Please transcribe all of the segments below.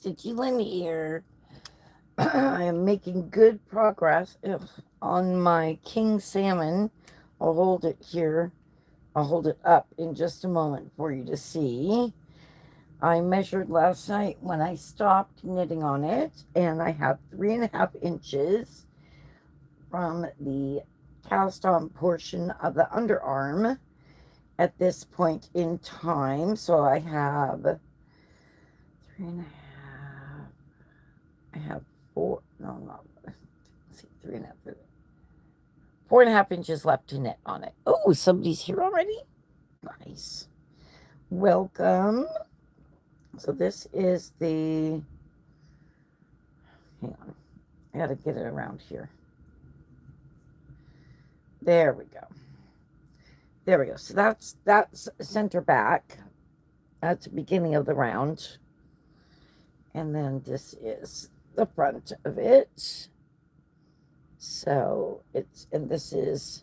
Stitchy Lynn here. I am making good progress on my King Salmon. I'll hold it here. I'll hold it up in just a moment for you to see. I measured last night when I stopped knitting on it, and I have 3.5 inches from the cast on portion of the underarm at this point in time. So I have 3.5. I have four, no, not, let's see, 3.5, 4.5 inches left to knit on it. Oh, somebody's here already? Nice. Welcome. So this is the, hang on, I gotta get it around here. There we go. There we go. So that's center back. That's the beginning of the round. And then this is the front of it. So this is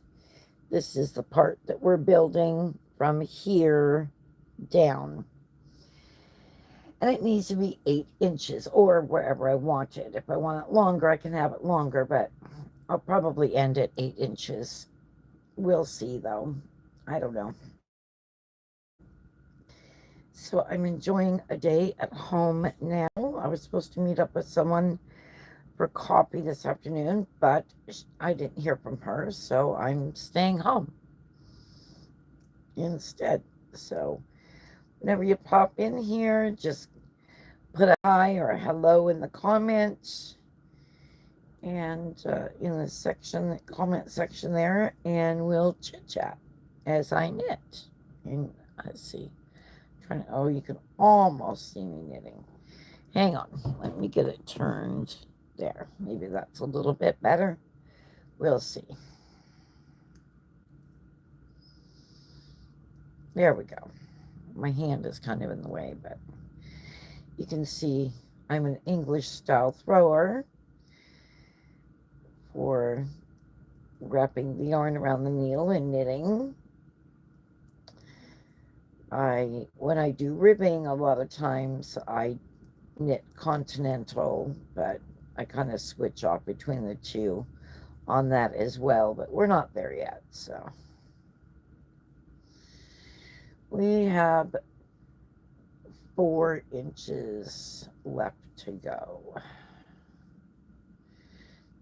the part that we're building from here down. And it needs to be 8 inches or wherever I want it. If I want it longer, I can have it longer, but I'll probably end at 8 inches. We'll see though. I don't know. So I'm enjoying a day at home now. I was supposed to meet up with someone for coffee this afternoon, but I didn't hear from her, so I'm staying home instead. So whenever you pop in here, just put a hi or a hello in the comments and in the comment section there, and we'll chit chat as I knit. And let's see, oh, you can almost see me knitting. Hang on, let me get it turned. There, maybe that's a little bit better. We'll see. There we go. My hand is kind of in the way, but you can see I'm an English style thrower for wrapping the yarn around the needle and knitting. When I do ribbing, a lot of times I knit continental, but I kind of switch off between the two on that as well, but we're not there yet. So we have 4 inches left to go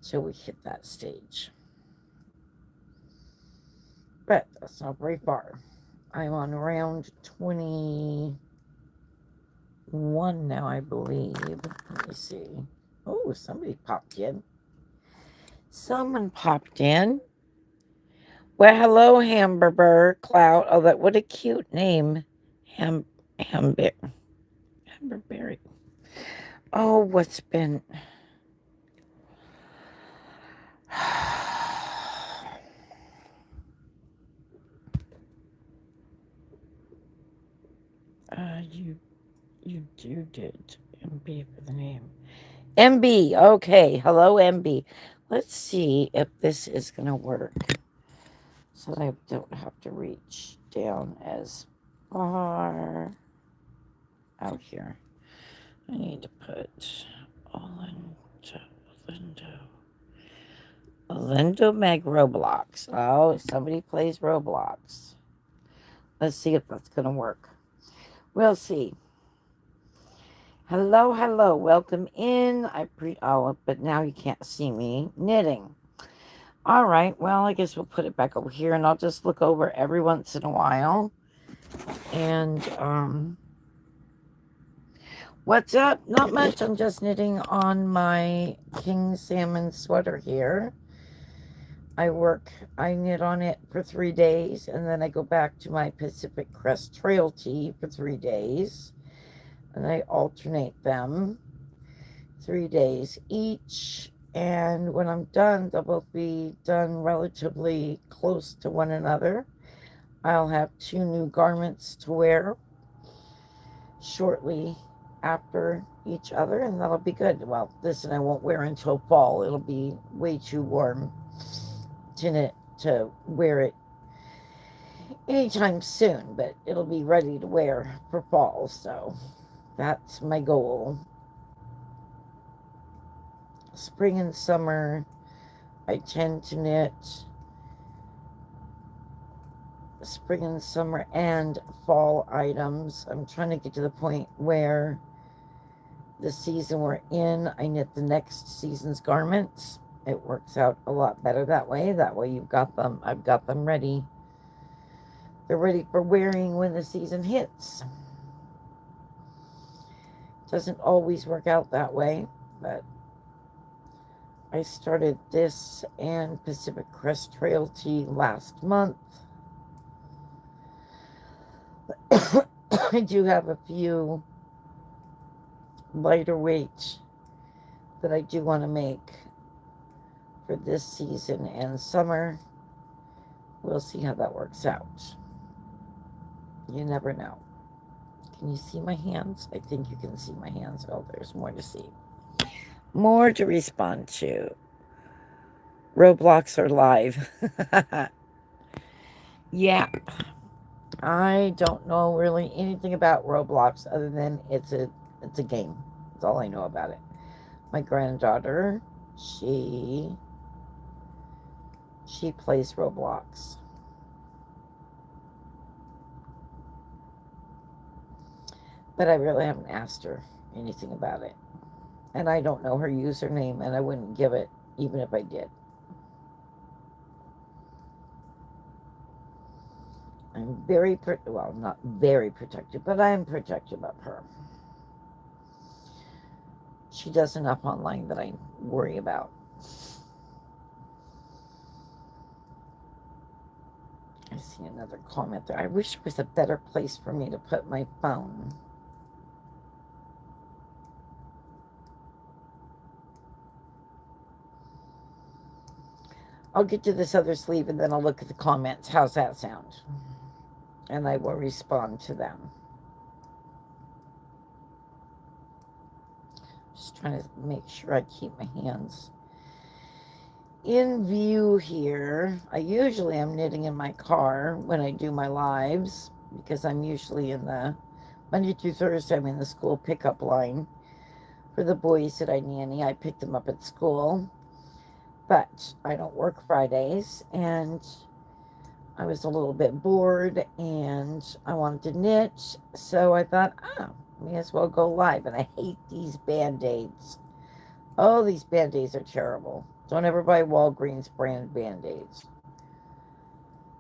till we hit that stage. But that's not very far. I'm on round 21 now, I believe. Let me see. Oh, somebody popped in. Someone popped in. Well, hello, Hamburger Cloud. Oh, what a cute name. Hamberberry. Oh, what's been... you did MB for the name. MB, okay. Hello, MB. Let's see if this is going to work so I don't have to reach down as far out here. I need to put Lindo Meg Roblox. Oh, somebody plays Roblox. Let's see if that's going to work. We'll see. Hello, hello. Welcome in. But now you can't see me knitting. All right. Well, I guess we'll put it back over here, and I'll just look over every once in a while. And what's up? Not much. I'm just knitting on my King Salmon sweater here. I knit on it for 3 days, and then I go back to my Pacific Crest Trail Tee for 3 days. And I alternate them 3 days each. And when I'm done, they'll both be done relatively close to one another. I'll have 2 new garments to wear shortly after each other, and that'll be good. Well, this I won't wear until fall. It'll be way too warm to wear it anytime soon, but it'll be ready to wear for fall. So that's my goal. spring and summer, I tend to knit spring and summer and fall items. I'm trying to get to the point where the season we're in, I knit the next season's garments. It works out a lot better that way. That way you've got them, I've got them ready. They're ready for wearing when the season hits. Doesn't always work out that way, but I started this and Pacific Crest Trail Tee last month. I do have a few lighter weight that I do want to make for this season and summer. We'll see how that works out. You never know. Can you see my hands? I think you can see my hands. Oh, there's more to see. More to respond to. Roblox are live. Yeah. I don't know really anything about Roblox other than it's a game. That's all I know about it. My granddaughter, she plays Roblox. But I really haven't asked her anything about it. And I don't know her username, and I wouldn't give it even if I did. I'm very, well, not very protective, but I'm protective of her. She does enough online that I worry about. I see another comment there. I wish there was a better place for me to put my phone. I'll get to this other sleeve and then I'll look at the comments. How's that sound? And I will respond to them. Just trying to make sure I keep my hands in view here. I usually am knitting in my car when I do my lives because I'm usually in the Monday through Thursday, I'm in the school pickup line for the boys that I nanny. I pick them up at school, but I don't work Fridays, and I was a little bit bored and I wanted to knit, so I thought, may as well go live. And I hate these Band-Aids. Oh, these Band-Aids are terrible. Don't ever buy Walgreens brand Band-Aids.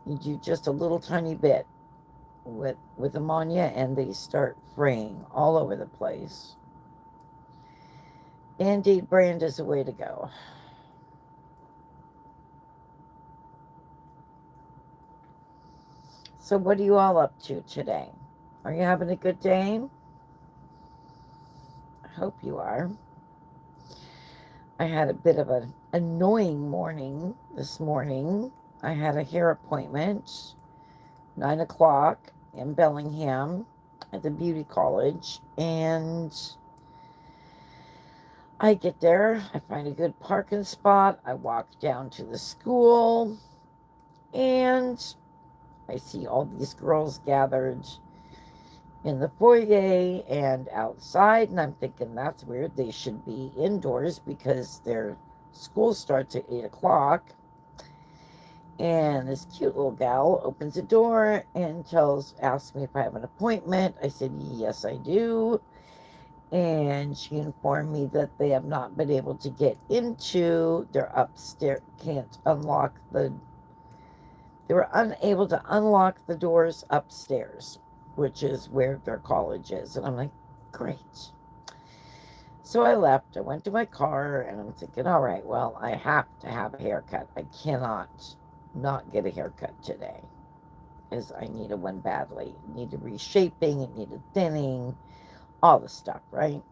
You do just a little tiny bit with them on you and they start fraying all over the place. Band-Aid brand is the way to go. So what are you all up to today? Are you having a good day? I hope you are. I had a bit of an annoying morning this morning. I had a hair appointment, 9 o'clock in Bellingham at the beauty college, and I get there, I find a good parking spot, I walk down to the school, and I see all these girls gathered in the foyer and outside, and I'm thinking that's weird. They should be indoors because their school starts at 8 o'clock. And this cute little gal opens the door and asks me if I have an appointment. I said, yes, I do. And she informed me that they have not been able to get into their upstairs, they were unable to unlock the doors upstairs, which is where their college is. And I'm like, great. So I left. I went to my car, and I'm thinking, all right, well, I have to have a haircut. I cannot not get a haircut today, because I needed one badly. It needed reshaping, it needed thinning, all the stuff, right?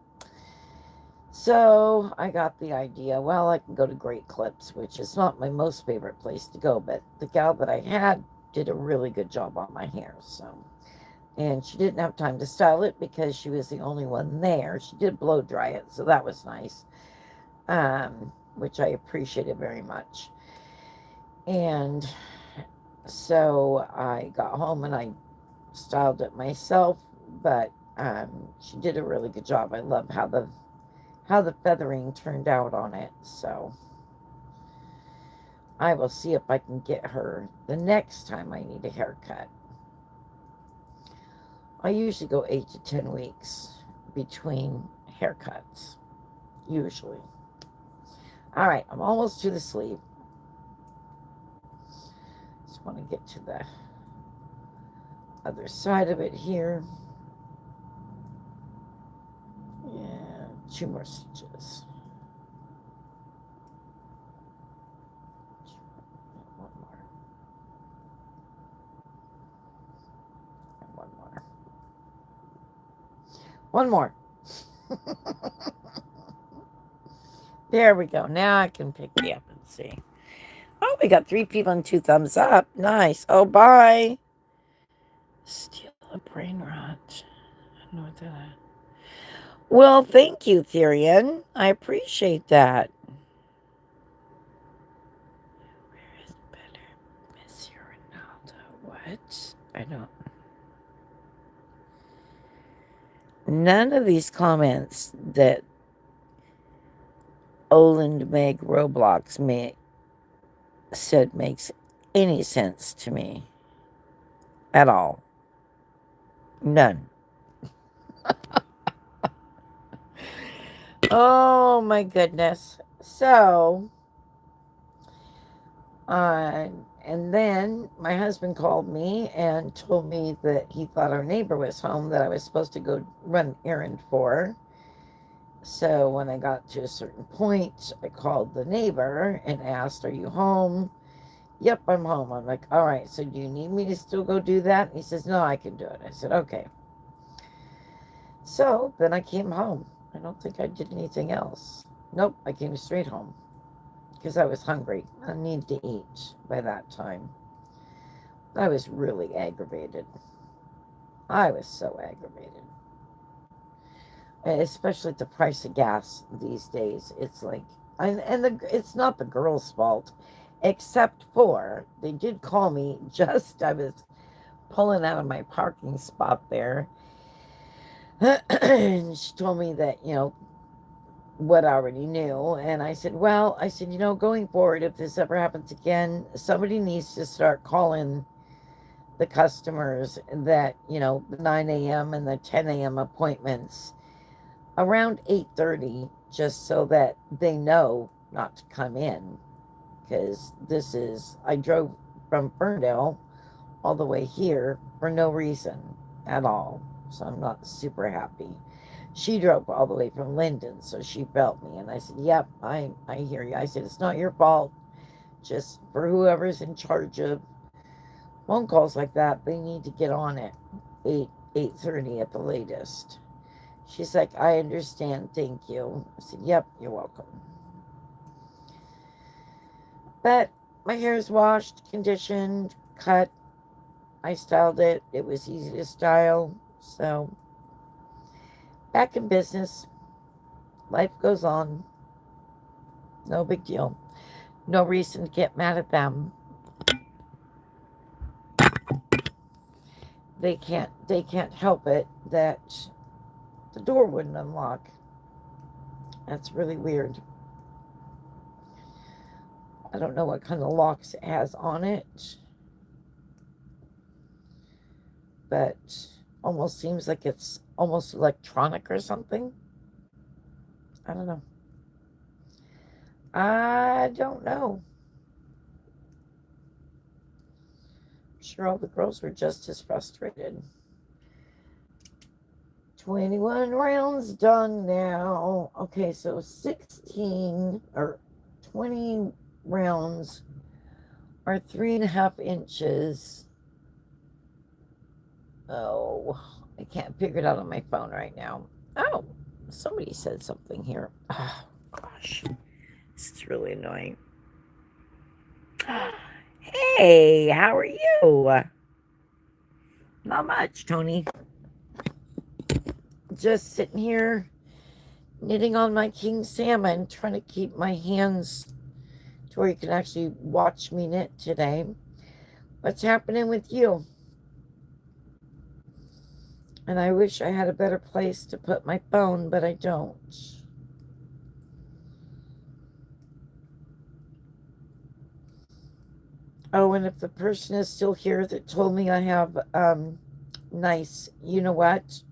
So I got the idea, well, I can go to Great Clips, which is not my most favorite place to go, but the gal that I had did a really good job on my hair, so. And she didn't have time to style it because she was the only one there. She did blow dry it, so that was nice, which I appreciated very much. And so I got home and I styled it myself, but she did a really good job. I love how how the feathering turned out on it. So I will see if I can get her the next time I need a haircut. I usually go 8 to 10 weeks between haircuts, usually. All right, I'm almost to the sleeve. Just want to get to the other side of it here. Yeah, 2 more stitches. One more. And one more. One more. There we go. Now I can pick you up and see. Oh, we got 3 people and 2 thumbs up. Nice. Oh, bye. Steal a brain rot. I don't know what that is. Well, thank you, Therian. I appreciate that. Where is better? Messi or Ronaldo? What? I don't. None of these comments that Boyland Meg Roblox said makes any sense to me at all. None. Oh my goodness. So, and then my husband called me and told me that he thought our neighbor was home that I was supposed to go run an errand for. So when I got to a certain point, I called the neighbor and asked, "Are you home?" "Yep, I'm home." I'm like, "All right, so do you need me to still go do that?" And he says, "No, I can do it." I said, "Okay." So then I came home. I don't think I did anything else. Nope, I came straight home because I was hungry. I needed to eat by that time. I was really aggravated. I was so aggravated. Especially at the price of gas these days. It's like, it's not the girl's fault, except for they did call me just, I was pulling out of my parking spot there. And she told me that, what I already knew. And I said, well, going forward, if this ever happens again, somebody needs to start calling the customers that, the 9 a.m. and the 10 a.m. appointments around 8:30, just so that they know not to come in. Because I drove from Ferndale all the way here for no reason at all. So I'm not super happy. She drove all the way from Linden, so she felt me. And I said, yep, I hear you. I said, it's not your fault. Just for whoever's in charge of phone calls like that, they need to get on it 8:30 at the latest. She's like, I understand, thank you. I said, yep, you're welcome. But my hair is washed, conditioned, cut. I styled it. It was easy to style. So, back in business. Life goes on. No big deal. No reason to get mad at them. They can't help it that the door wouldn't unlock. That's really weird. I don't know what kind of locks it has on it, but almost seems like it's almost electronic or something. I don't know. I don't know. I'm sure all the girls were just as frustrated. 21 rounds done now. Okay, so 16 or 20 rounds are 3.5 inches. Oh, I can't figure it out on my phone right now. Oh, somebody said something here. Oh, gosh. This is really annoying. Hey, how are you? Not much, Tony. Just sitting here knitting on my King Salmon, trying to keep my hands to where you can actually watch me knit today. What's happening with you? And I wish I had a better place to put my phone, but I don't. Oh, and if the person is still here that told me I have nice, you know what?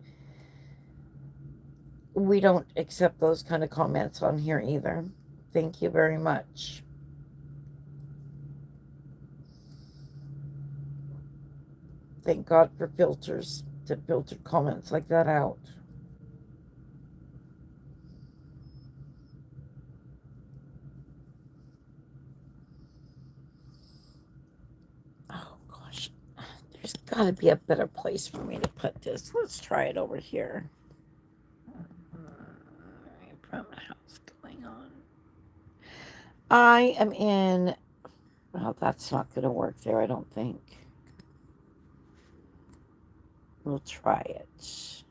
We don't accept those kind of comments on here either. Thank you very much. Thank God for filters to filter comments like that out. Oh gosh, there's got to be a better place for me to put this. Let's try it over here. What's going on? I am in. Well, that's not going to work there, I don't think. We'll try it.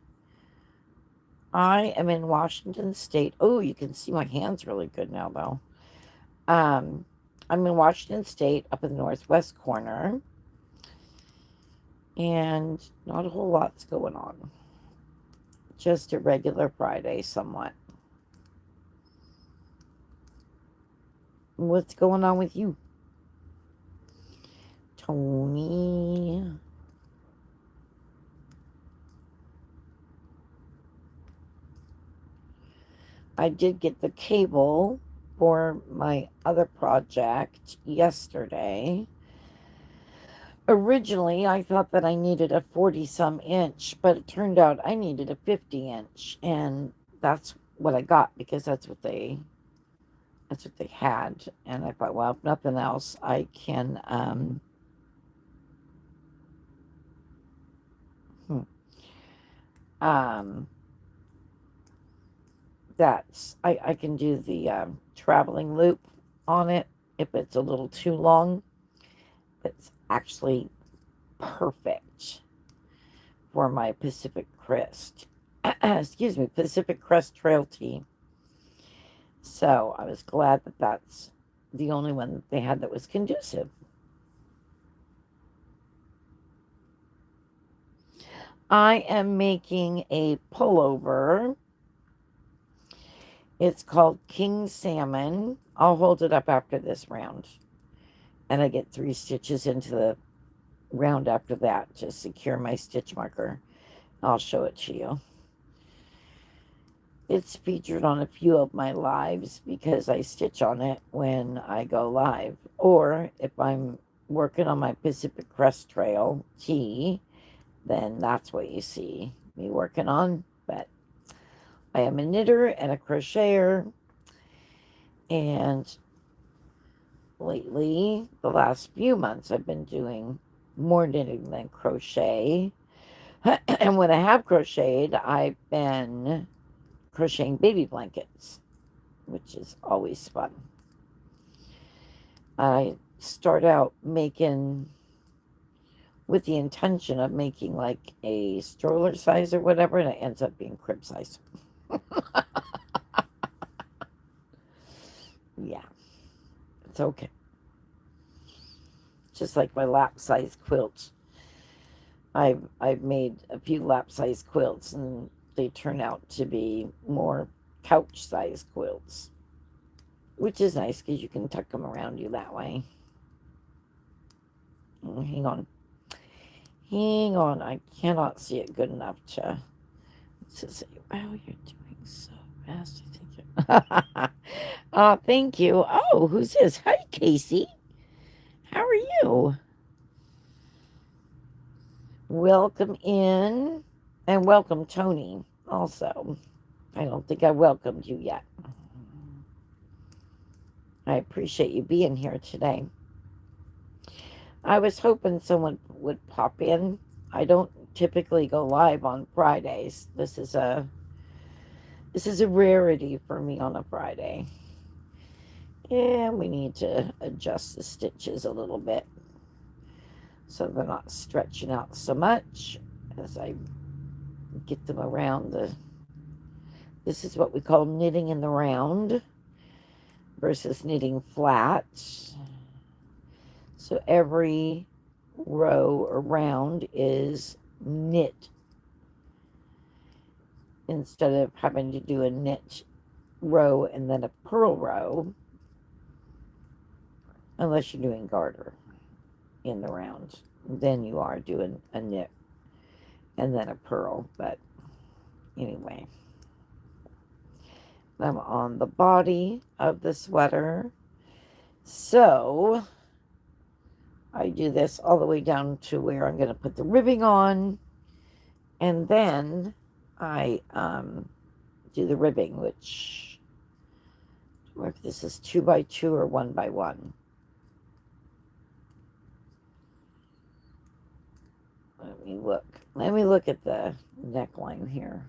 I am in Washington State. Oh, you can see my hands really good now, though. I'm in Washington State, up in the northwest corner, and not a whole lot's going on. Just a regular Friday, somewhat. What's going on with you, Tony? I did get the cable for my other project yesterday. Originally, I thought that I needed a 40-some inch, but it turned out I needed a 50-inch, and that's what I got because that's what they had. And I thought, well, if nothing else, I can um I can do the traveling loop on it if it's a little too long. It's actually perfect for my Pacific Crest excuse me, Pacific Crest Trail Tee. So I was glad that that's the only one that they had that was conducive. I am making a pullover. It's called King Salmon. I'll hold it up after this round. And I get 3 stitches into the round after that to secure my stitch marker. I'll show it to you. It's featured on a few of my lives because I stitch on it when I go live. Or if I'm working on my Pacific Crest Trail Tee, then that's what you see me working on. But I am a knitter and a crocheter, and lately, the last few months, I've been doing more knitting than crochet. And when I have crocheted, I've been crocheting baby blankets, which is always fun. I start out making with the intention of making like a stroller size or whatever, and it ends up being crib size. Yeah, it's okay. Just like my lap size quilts. I've made a few lap size quilts, and they turn out to be more couch size quilts, which is nice because you can tuck them around you that way. Oh, hang on, I cannot see it good enough to say, wow, you're doing so fast. I think thank you. Oh, who's this? Hi, Casey. How are you? Welcome in, and welcome, Tony, also. I don't think I welcomed you yet. I appreciate you being here today. I was hoping someone would pop in. I don't typically go live on Fridays. This is a rarity for me on a Friday. And we need to adjust the stitches a little bit so they're not stretching out so much as I get them around the... This is what we call knitting in the round versus knitting flat. So every row or round is knit instead of having to do a knit row and then a purl row, unless you're doing garter. in the round than you are doing a knit and then a purl. But anyway, I'm on the body of the sweater. So I do this all the way down to where I'm going to put the ribbing on. And then I do the ribbing, which, if this is 2x2 or 1x1. Let me look. Let me look at the neckline here.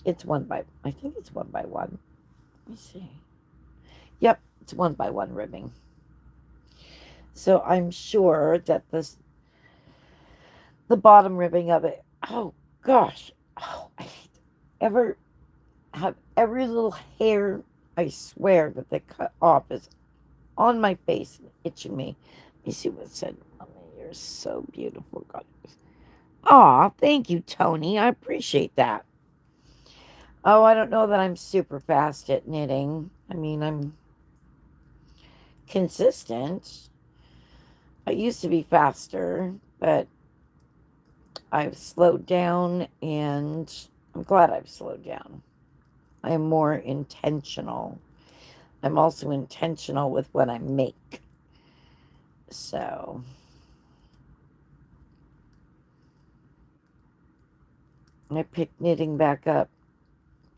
It's I think it's 1x1. Let me see. Yep, it's 1x1 ribbing. So I'm sure that the bottom ribbing of it, oh gosh, I ever have every little hair, I swear, that they cut off is on my face and itching me. Let me see what it said. Oh, you're so beautiful, God. Aw, thank you, Tony. I appreciate that. Oh, I don't know that I'm super fast at knitting. I mean, I'm consistent. I used to be faster, but I've slowed down, and I'm glad I've slowed down. I'm more intentional. I'm also intentional with what I make. So I picked knitting back up.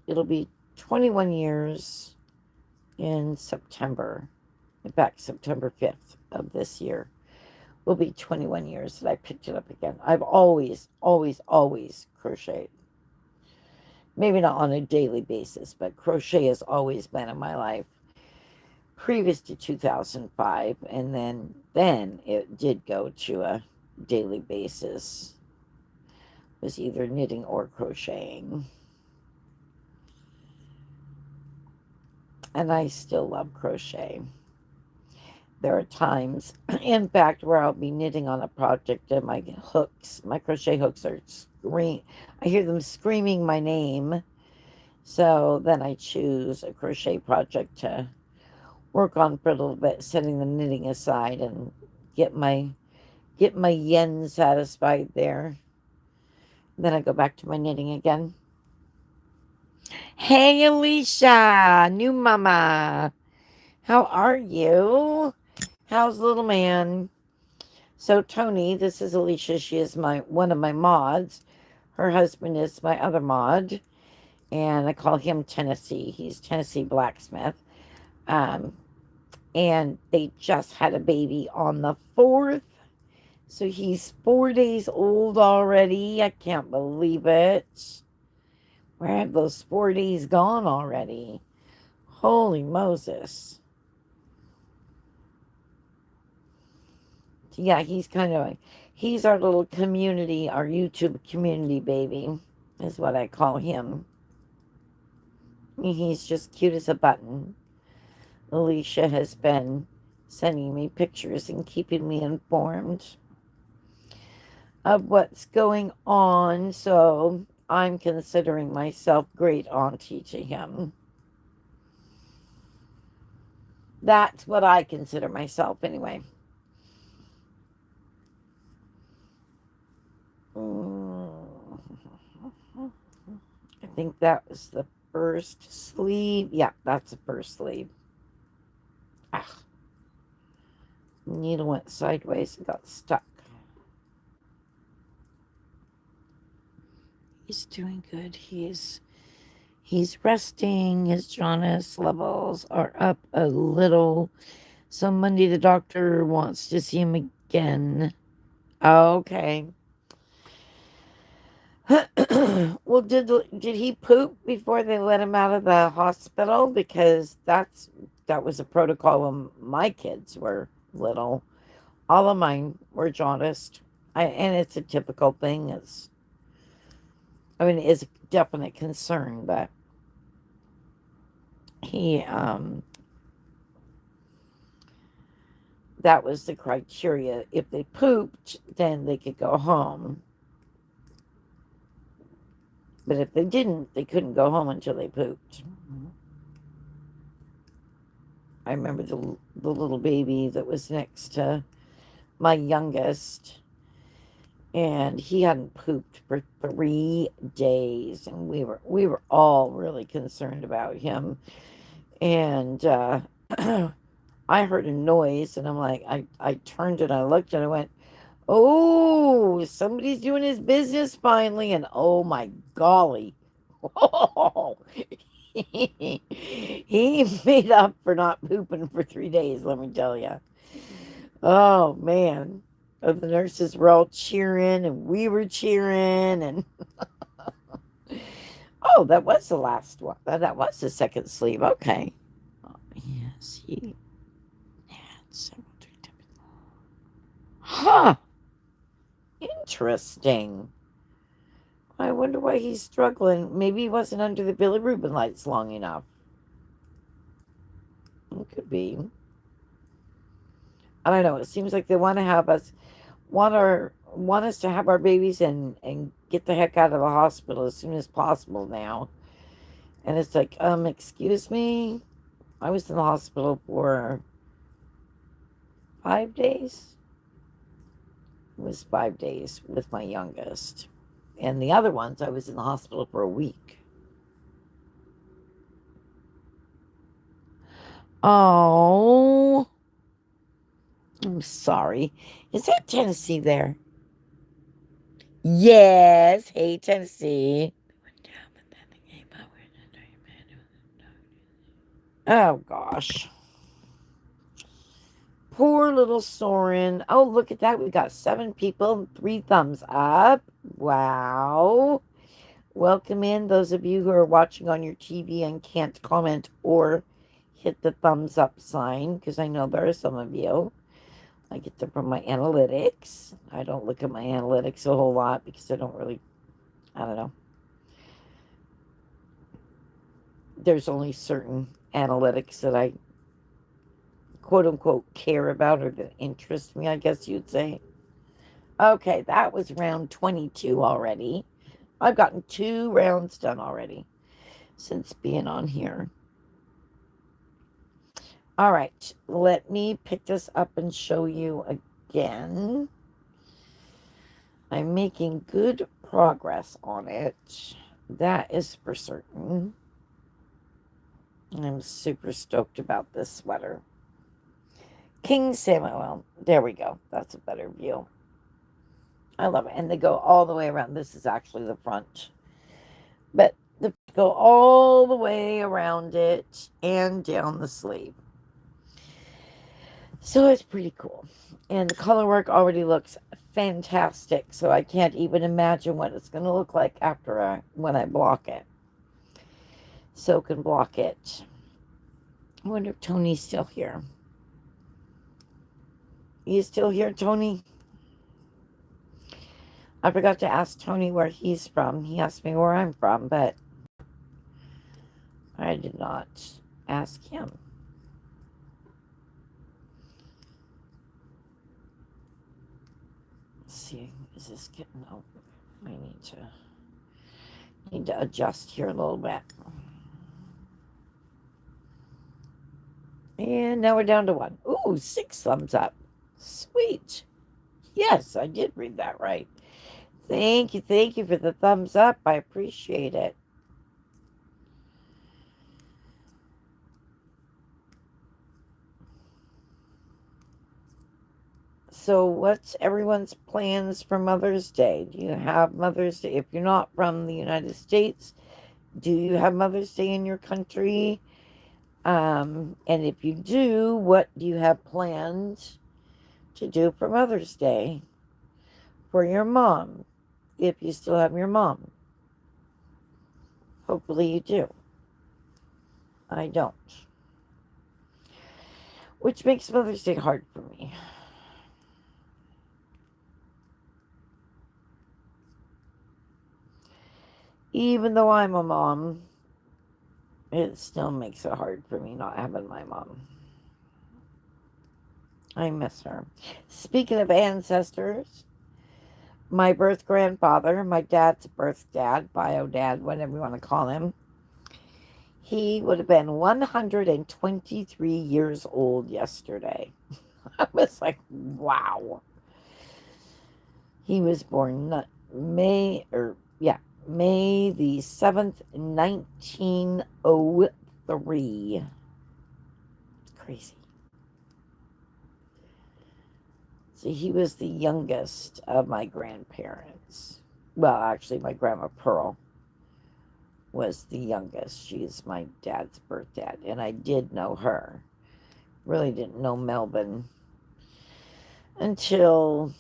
It'll be 21 years in September. In fact, September 5th of this year will be 21 years that I picked it up again. I've always, always, always crocheted. Maybe not on a daily basis, but crochet has always been in my life previous to 2005, and then it did go to a daily basis. It was either knitting or crocheting. And I still love crochet. There are times, in fact, where I'll be knitting on a project and my crochet hooks are I hear them screaming my name. So then I choose a crochet project to work on for a little bit, setting the knitting aside and get my yen satisfied there. Then I go back to my knitting again. Hey, Alicia, new mama. How are you? How's little man? So Tony, this is Alicia. She is one of my mods. Her husband is my other mod, and I call him Tennessee. He's Tennessee Blacksmith. And they just had a baby on the 4th. So he's 4 days old already. I can't believe it. Where have those 4 days gone already? Holy Moses. Yeah, he's our little community, our YouTube community baby, is what I call him. He's just cute as a button. Alicia has been sending me pictures and keeping me informed of what's going on, so I'm considering myself great auntie to him. That's what I consider myself, anyway. I think that was the first sleeve. Yeah, that's the first sleeve. Ah. Needle went sideways and got stuck. He's doing good. He's resting. His jaundice levels are up a little. So Monday the doctor wants to see him again. Okay. Well, did he poop before they let him out of the hospital? Because that was a protocol when my kids were little. All of mine were jaundiced. And it's a typical thing. It's a definite concern, but he, that was the criteria. If they pooped, then they could go home. But if they didn't, they couldn't go home until they pooped. I remember the little baby that was next to my youngest, and he hadn't pooped for 3 days, and we were all really concerned about him. And I heard a noise, and I'm like, I turned and I looked and I went, oh, somebody's doing his business finally. And oh my golly. Oh, he made up for not pooping for 3 days, let me tell you. Oh man. The nurses were all cheering and we were cheering. And oh, that was the last one. That was the second sleeve. Okay. Oh, yes, he had several. Huh. Interesting. I wonder why he's struggling. Maybe he wasn't under the bilirubin lights long enough. It could be. I don't know. It seems like they want to have us want us to have our babies and get the heck out of the hospital as soon as possible now. And it's like, excuse me. I was in the hospital for 5 days. It was 5 days with my youngest. And the other ones, I was in the hospital for a week. Oh, I'm sorry. Is that Tennessee there? Yes. Hey, Tennessee. Oh, gosh. Poor little Soren. Oh, look at that. We got 7 people, 3 thumbs up. Wow. Welcome in those of you who are watching on your TV and can't comment or hit the thumbs up sign, because I know there are some of you. I get them from my analytics. I don't look at my analytics a whole lot because I don't know. There's only certain analytics that I quote unquote care about or that interest me, I guess you'd say. Okay, that was round 22 already. I've gotten 2 rounds done already since being on here. All right, let me pick this up and show you again. I'm making good progress on it. That is for certain. I'm super stoked about this sweater. King Salmon. Well, there we go. That's a better view. I love it. And they go all the way around. This is actually the front. But they go all the way around it and down the sleeve. So it's pretty cool. And the color work already looks fantastic. So I can't even imagine what it's going to look like after when I block it. Soak and block it. I wonder if Tony's still here. You still here, Tony? I forgot to ask Tony where he's from. He asked me where I'm from, but I did not ask him. Let's see, is this getting over? I need to adjust here a little bit. And now we're down to 1. Ooh, 6 thumbs up. Sweet. Yes, I did read that right. Thank you for the thumbs up. I appreciate it. So what's everyone's plans for Mother's Day? Do you have Mother's Day? If you're not from the United States, do you have Mother's Day in your country? And if you do, what do you have planned to do for Mother's Day for your mom, if you still have your mom? Hopefully you do. I don't. Which makes Mother's Day hard for me. Even though I'm a mom, it still makes it hard for me not having my mom. I miss her. Speaking of ancestors, my birth grandfather, my dad's birth dad, bio dad, whatever you want to call him, He would have been 123 years old yesterday. I was like, wow. He was born May the 7th, 1903. Crazy. So he was the youngest of my grandparents. Well, actually, my grandma Pearl was the youngest. She's my dad's birth dad, and I did know her. Really didn't know Melvin until,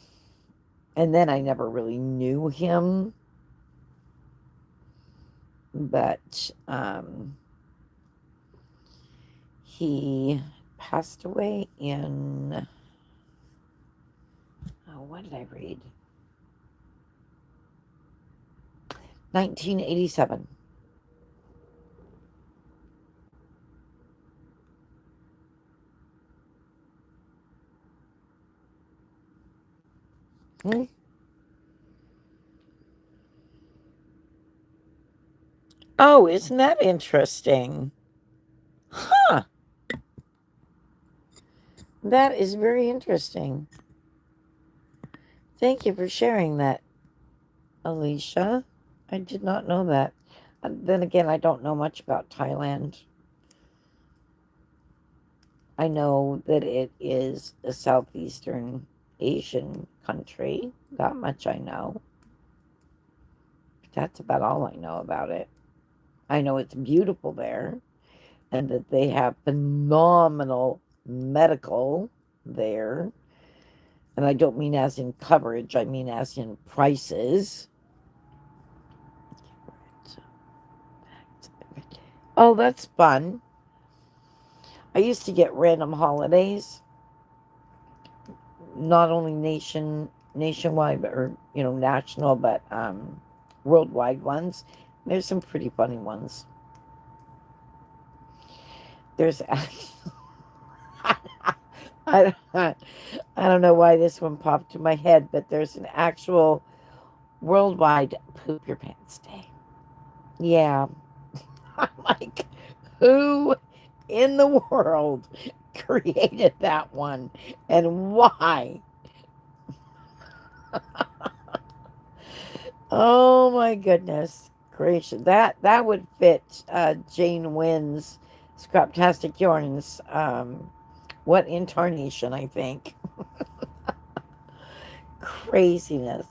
and then I never really knew him. But he passed away in, oh, what did I read? 1987. Hmm? Oh, isn't that interesting? Huh. That is very interesting. Thank you for sharing that, Alicia. I did not know that. Then again, I don't know much about Thailand. I know that it is a Southeastern Asian country. That much I know. But that's about all I know about it. I know it's beautiful there and that they have phenomenal medical there. And I don't mean as in coverage, I mean as in prices. Oh, that's fun. I used to get random holidays, not only nationwide, but, or national, but worldwide ones. There's some pretty funny ones. There's I don't know why this one popped to my head, but there's an actual worldwide poop your pants day. Yeah. I'm like, who in the world created that one and why? Oh my goodness gracious. That would fit Jane Wynn's Scraptastic Yarns. What incarnation, I think. Craziness.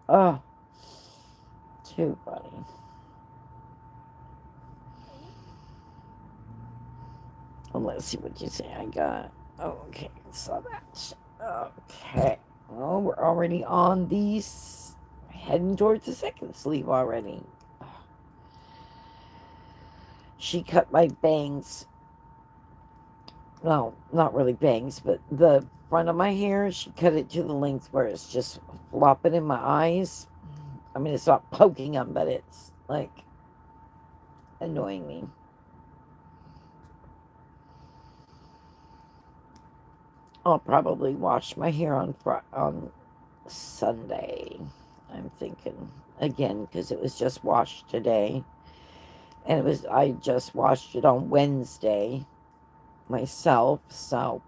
Oh, too funny. Well, let's see what you say I got. Okay, so that's okay. Well, we're already on these, heading towards the second sleeve already. She cut my bangs. Well, not really bangs, but the front of my hair, she cut it to the length where it's just flopping in my eyes. I mean, it's not poking them, but it's like annoying me. I'll probably wash my hair on Sunday. I'm thinking again because it was just washed today, and I just washed it on Wednesday myself. So,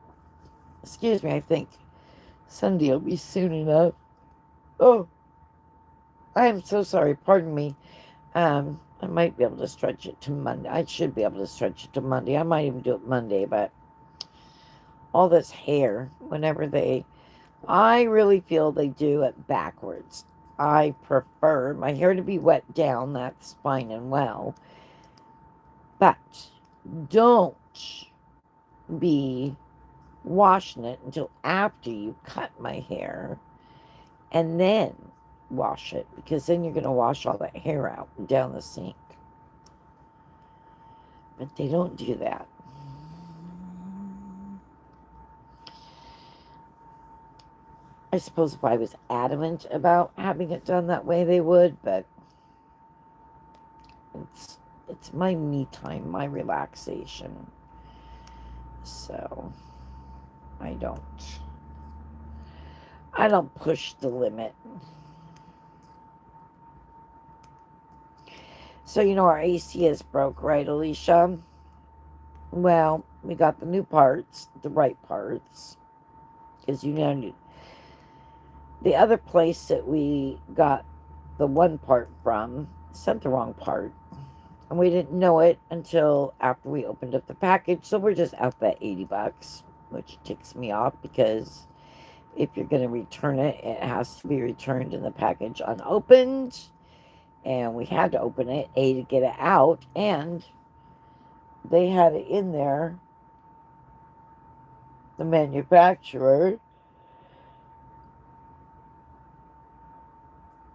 excuse me. I think Sunday will be soon enough. Oh, I am so sorry. Pardon me. I might be able to stretch it to Monday. I should be able to stretch it to Monday. I might even do it Monday, but all this hair, I really feel they do it backwards. I prefer my hair to be wet down, that's fine and well, but don't be washing it until after you cut my hair and then wash it, because then you're going to wash all that hair out down the sink. But they don't do that. I suppose if I was adamant about having it done that way, they would, but it's my me time, my relaxation. So I don't push the limit. So, our AC is broke, right, Alicia? Well, we got the new parts, the right parts. Because, the other place that we got the one part from sent the wrong part. And we didn't know it until after we opened up the package. So we're just out that $80, which ticks me off because if you're going to return it, it has to be returned in the package unopened. And we had to open it, to get it out. And they had it in there, the manufacturer.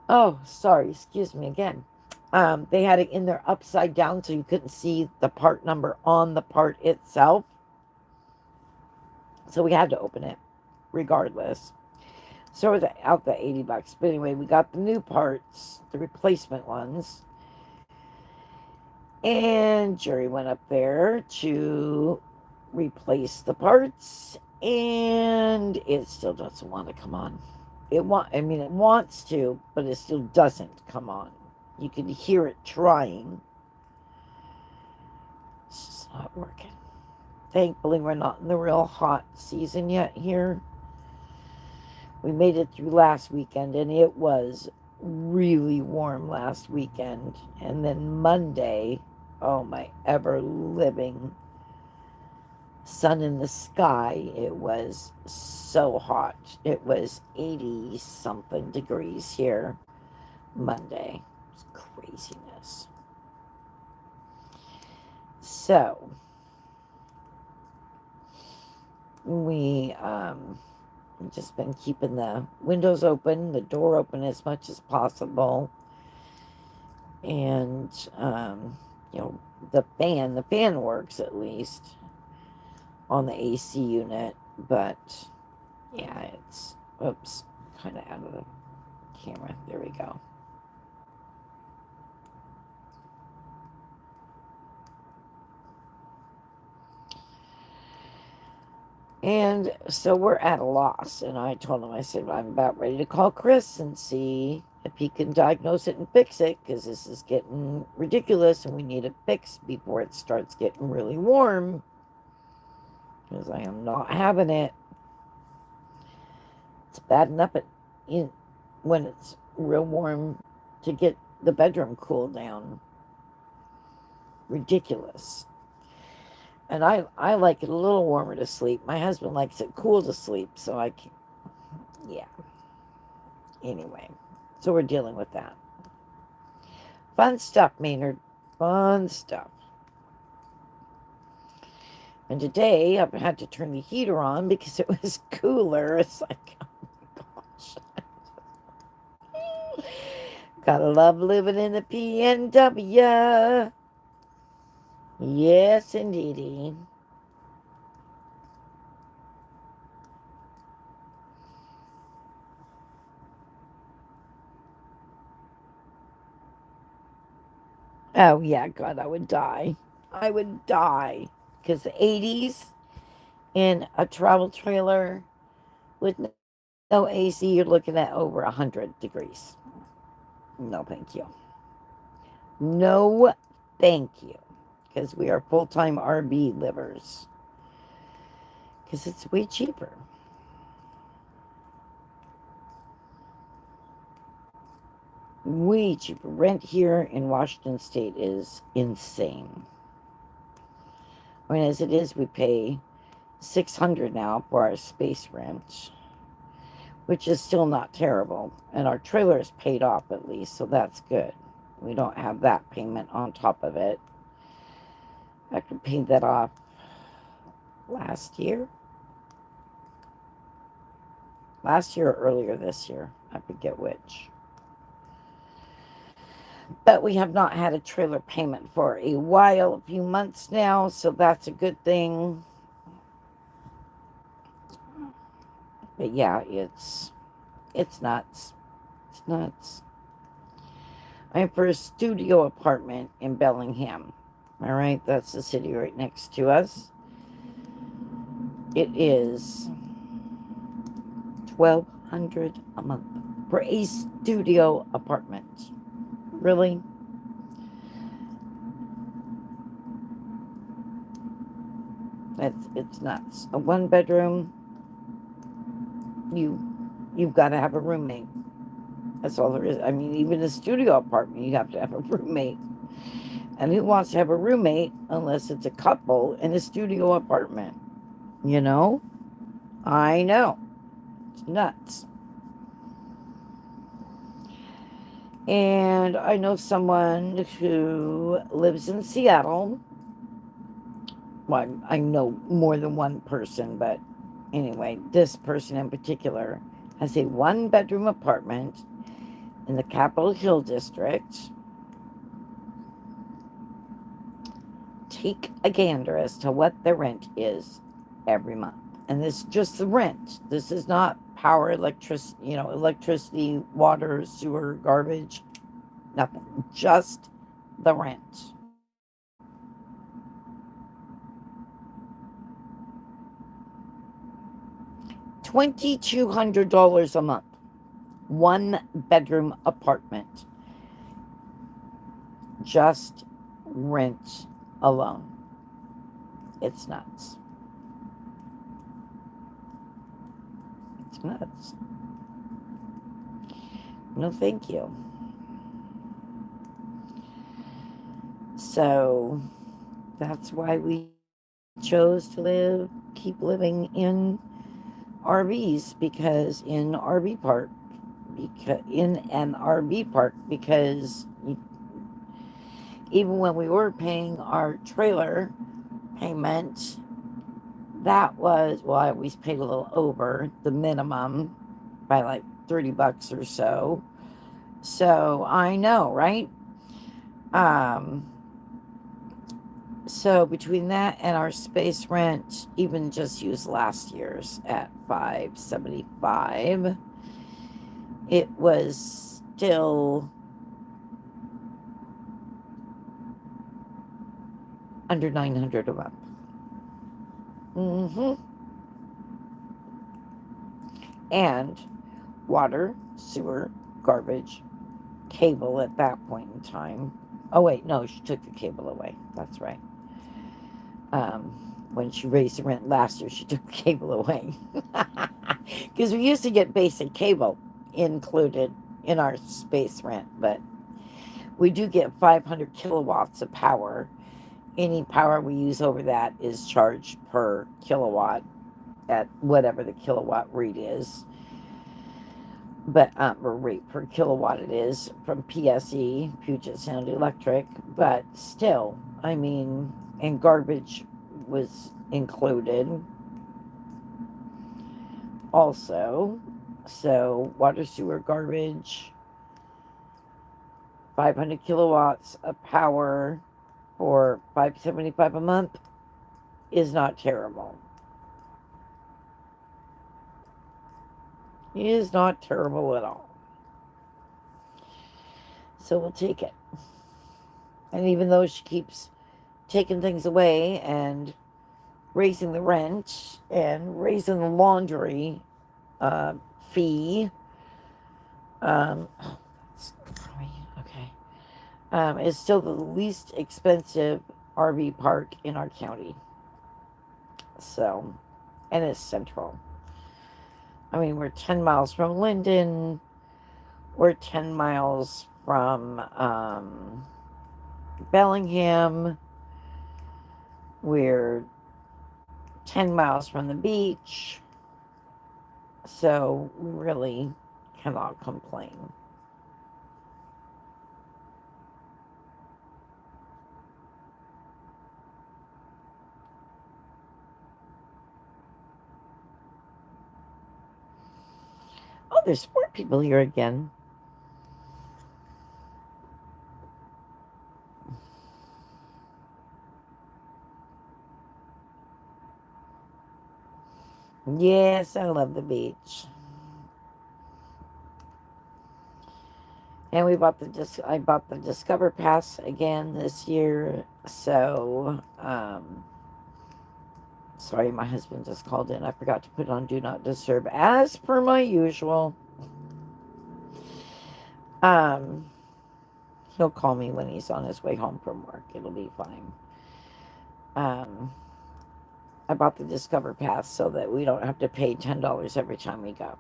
Oh, sorry, excuse me again. They had it in there upside down so you couldn't see the part number on the part itself. So we had to open it regardless. So it was out the $80. But anyway, we got the new parts, the replacement ones. And Jerry went up there to replace the parts. And it still doesn't want to come on. It wants to, but it still doesn't come on. You can hear it trying. It's just not working. Thankfully, we're not in the real hot season yet here. We made it through last weekend, and it was really warm last weekend. And then Monday, oh my ever living sun in the sky, it was so hot. It was 80 something degrees here Monday. It's craziness. So we just been keeping the windows open, the door open as much as possible. And, the fan works at least on the AC unit. But, yeah, it's, oops, kind of out of the camera. There we go. And so we're at a loss. And I told him, I said, I'm about ready to call Chris and see if he can diagnose it and fix it, because this is getting ridiculous and we need it fixed before it starts getting really warm. Because I am not having it. It's bad enough when it's real warm to get the bedroom cooled down. Ridiculous. And I like it a little warmer to sleep. My husband likes it cool to sleep, so I can, yeah. Anyway, so we're dealing with that. Fun stuff, Maynard. Fun stuff. And today I've had to turn the heater on because it was cooler. It's like, oh my gosh. Gotta love living in the PNW. Yes, indeedy. Oh, yeah, God, I would die. I would die. Because the 80s in a travel trailer with no AC, you're looking at over 100 degrees. No, thank you. No, thank you. Because we are full-time RV livers. Because it's way cheaper. Way cheaper. Rent here in Washington State is insane. I mean, as it is, we pay $600 now for our space rent, which is still not terrible. And our trailer is paid off at least, so that's good. We don't have that payment on top of it. I could pay that off last year. Last year or earlier this year. I forget which. But we have not had a trailer payment for a while, a few months now, so that's a good thing. But yeah, it's nuts. It's nuts. I'm for a studio apartment in Bellingham. All right, that's the city right next to us. It is $1,200 a month for a studio apartment. Really? It's nuts. A one bedroom, you you've got to have a roommate. That's all there is. I mean, even a studio apartment, you have to have a roommate. And who wants to have a roommate unless it's a couple in a studio apartment? You know? I know. It's nuts. And I know someone who lives in Seattle. Well, I know more than one person, but anyway, this person in particular has a one bedroom apartment in the Capitol Hill district. Take a gander as to what the rent is every month. And this is just the rent. This is not power, electricity, water, sewer, garbage, nothing. Just the rent. $2,200 a month. One bedroom apartment. Just rent alone. It's nuts. It's nuts. No, thank you. So that's why we chose to keep living in RVs, because in RV park, in an RV park, because even when we were paying our trailer payment, that was, well, I always paid a little over the minimum by like $30 or so. So I know, right? Um, so between that and our space rent, even just used last year's at $575, it was still under $900 a month. Mm-hmm. And water, sewer, garbage, cable at that point in time. Oh wait, no, she took the cable away. That's right. When she raised the rent last year, she took the cable away. Because we used to get basic cable included in our space rent, but we do get 500 kilowatts of power. Any power we use over that is charged per kilowatt at whatever the kilowatt rate is. But or rate per kilowatt it is from PSE, Puget Sound Electric. But still, I mean, and garbage was included also. So water, sewer, garbage, 500 kilowatts of power for $575 a month is not terrible. It is not terrible at all. So we'll take it. And even though she keeps taking things away and raising the rent and raising the laundry uh, fee, oh, that's okay. It's still the least expensive RV park in our county. So, and it's central. I mean, we're 10 miles from Linden. We're 10 miles from Bellingham. We're 10 miles from the beach. So we really cannot complain. Oh, there's sport people here again. Yes, I love the beach. And I bought the Discover Pass again this year. So, sorry, my husband just called in. I forgot to put on Do Not Disturb, as per my usual. Um, he'll call me when he's on his way home from work. It'll be fine. Um, I bought the Discover Pass so that we don't have to pay $10 every time we go.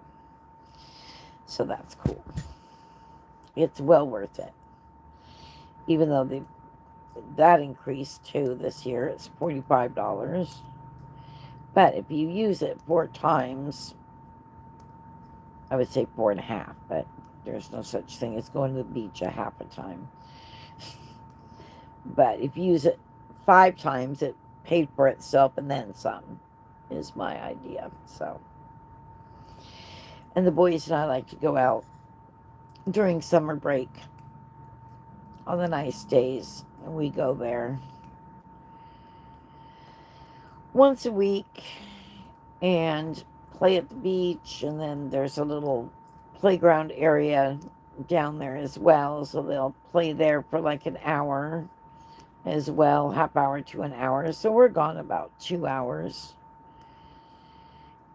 So that's cool. It's well worth it. Even though that increased too this year, it's $45. But if you use it 4 times, I would say 4.5, but there's no such thing as going to the beach a half a time. But if you use it 5 times, it paid for itself and then some, is my idea. So, and the boys and I like to go out during summer break on the nice days, and we go there once a week and play at the beach, and then there's a little playground area down there as well, so they'll play there for like an hour as well, half hour to an hour. So we're gone about 2 hours,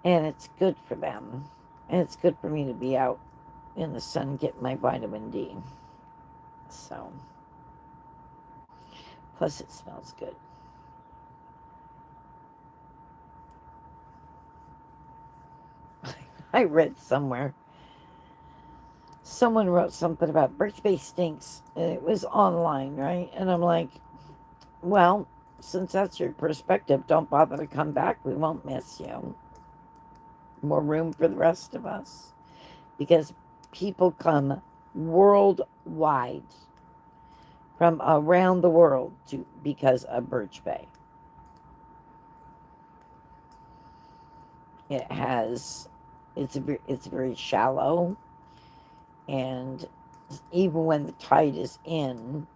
and it's good for them, and it's good for me to be out in the sun getting my vitamin D. So plus it smells good. I read somewhere someone wrote something about Birch Bay stinks, and it was online, right? And I'm like, well, since that's your perspective, don't bother to come back. We won't miss you. More room for the rest of us. Because people come worldwide from around the world because of Birch Bay. It's very shallow, and even when the tide is in,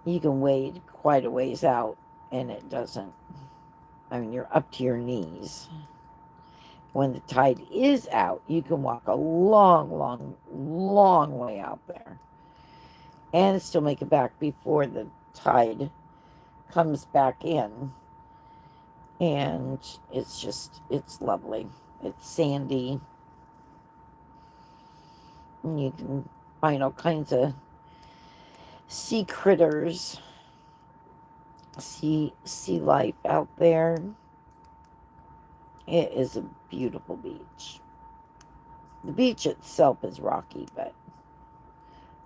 you can wade quite a ways out, and it doesn't. I mean, you're up to your knees. When the tide is out, you can walk a long, long, long way out there and still make it back before the tide comes back in. And it's lovely. It's sandy. And you can find all kinds of sea critters, sea life out there. It is a beautiful beach. The beach itself is rocky, but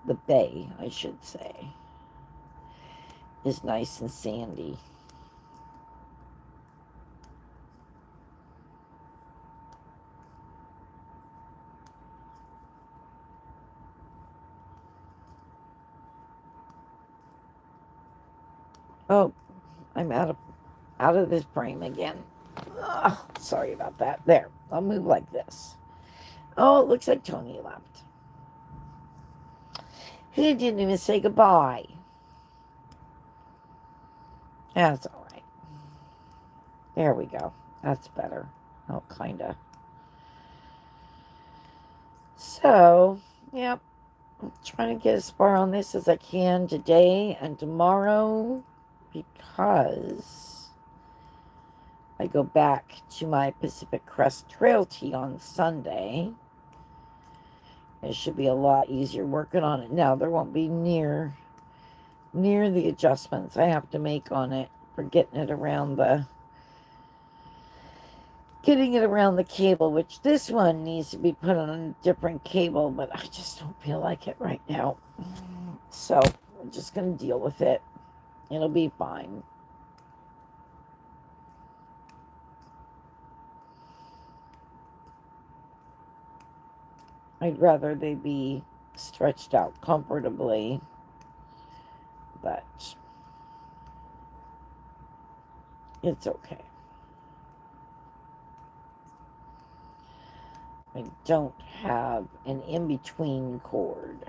the bay, I should say, is nice and sandy. Oh, I'm out of this frame again. Ugh, sorry about that. There, I'll move like this. Oh, it looks like Tony left. He didn't even say goodbye. That's all right. There we go. That's better. Oh, kind of. So, yep. I'm trying to get as far on this as I can today and tomorrow because I go back to my Pacific Crest Trail Tee on Sunday. It should be a lot easier working on it now. There won't be near the adjustments I have to make on it for getting it around the cable, which this one needs to be put on a different cable, but I just don't feel like it right now. So I'm just going to deal with it. It'll be fine. I'd rather they be stretched out comfortably, but it's okay. I don't have an in-between cord,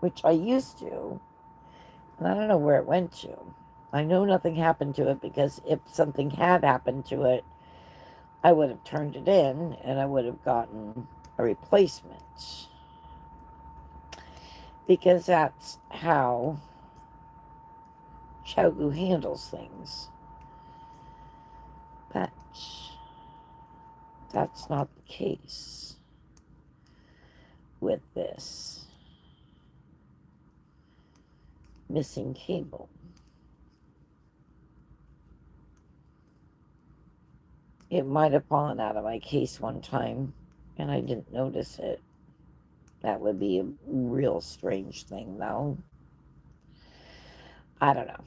which I used to, and I don't know where it went to. I know nothing happened to it because if something had happened to it, I would have turned it in and I would have gotten a replacement. Because that's how Chogu handles things. But that's not the case with this missing cable. It might have fallen out of my case one time and I didn't notice it. That would be a real strange thing, though. I don't know.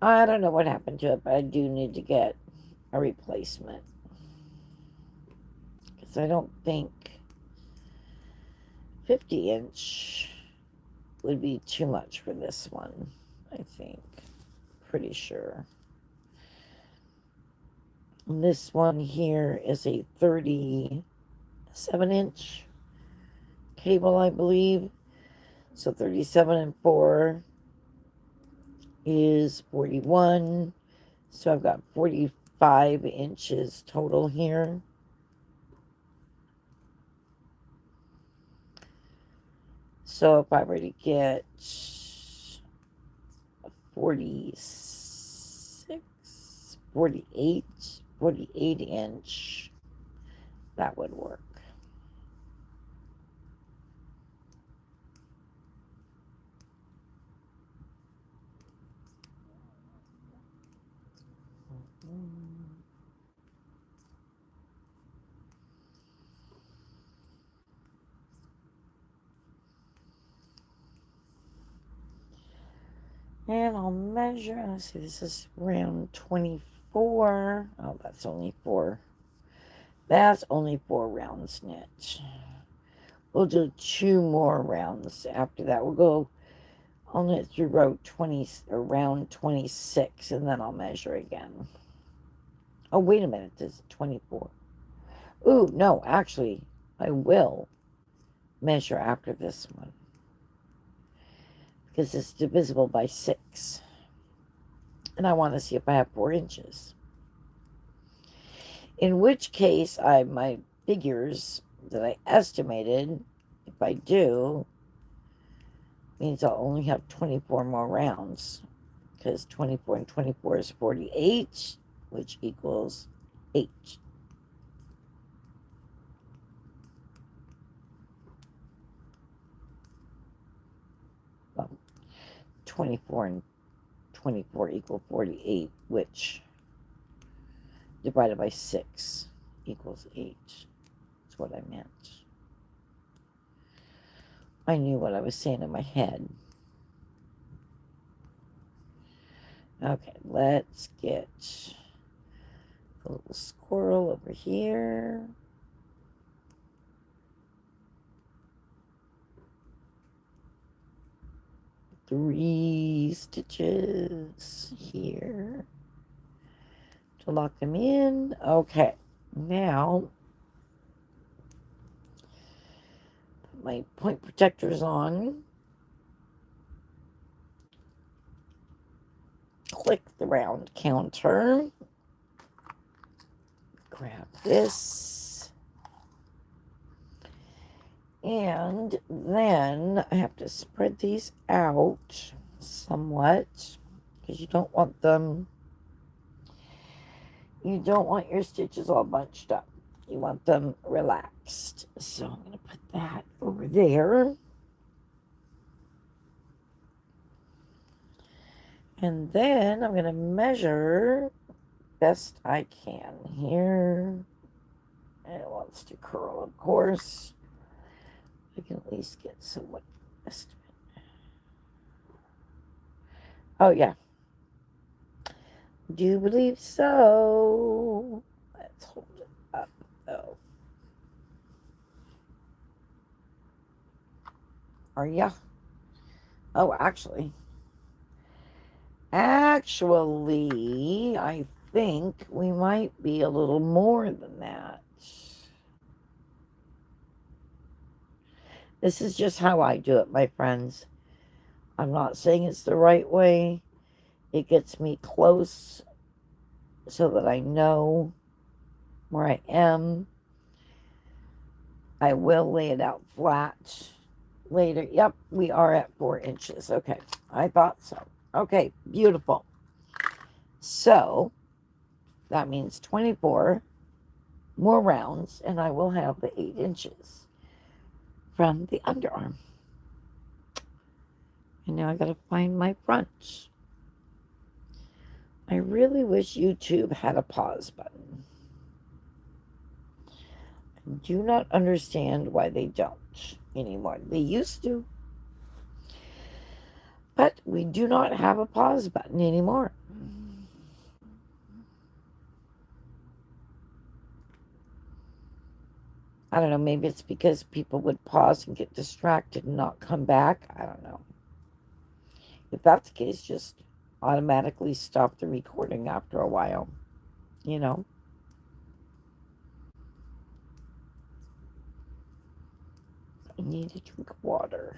I don't know what happened to it, but I do need to get a replacement. Because I don't think 50-inch would be too much for this one, I think. Pretty sure. And this one here is a 37-inch cable, I believe. So 37 and 4 is 41. So I've got 45 inches total here. So if I were to get 46, 48 inch, that would work. And I'll measure, let's see, this is round 24. Oh, that's only 4. That's only 4 rounds knit. We'll do 2 more rounds after that. We'll go, I'll knit through row 20, or round 26, and then I'll measure again. Oh, wait a minute, this is 24. Ooh, no, actually, I will measure after this one. Because it's divisible by 6. And I want to see if I have 4 inches. In which case, my figures that I estimated, if I do, means I'll only have 24 more rounds. Because 24 and 24 is 48, which equals 8. Well, 24 and 24 equal 48, which divided by 6 equals 8. That's what I meant. I knew what I was saying in my head. Okay, let's get a little squirrel over here. Three stitches here to lock them in. Okay, now put my point protectors on. Click the round counter. Grab this. And then I have to spread these out somewhat because you don't want your stitches all bunched up. You want them relaxed. So I'm going to put that over there. And then I'm going to measure best I can here. And it wants to curl, of course. I can at least get somewhat estimate. Oh, yeah. Do believe so. Let's hold it up, though. Are ya? Oh, actually, I think we might be a little more than that. This is just how I do it, my friends. I'm not saying it's the right way. It gets me close so that I know where I am. I will lay it out flat later. Yep, we are at 4 inches. Okay, I thought so. Okay, beautiful. So that means 24 more rounds, and I will have the 8 inches from the underarm. And now I gotta find my front. I really wish YouTube had a pause button. I do not understand why they don't anymore. They used to. But we do not have a pause button anymore. I don't know, maybe it's because people would pause and get distracted and not come back. I don't know. If that's the case, just automatically stop the recording after a while, you know? I need to drink water,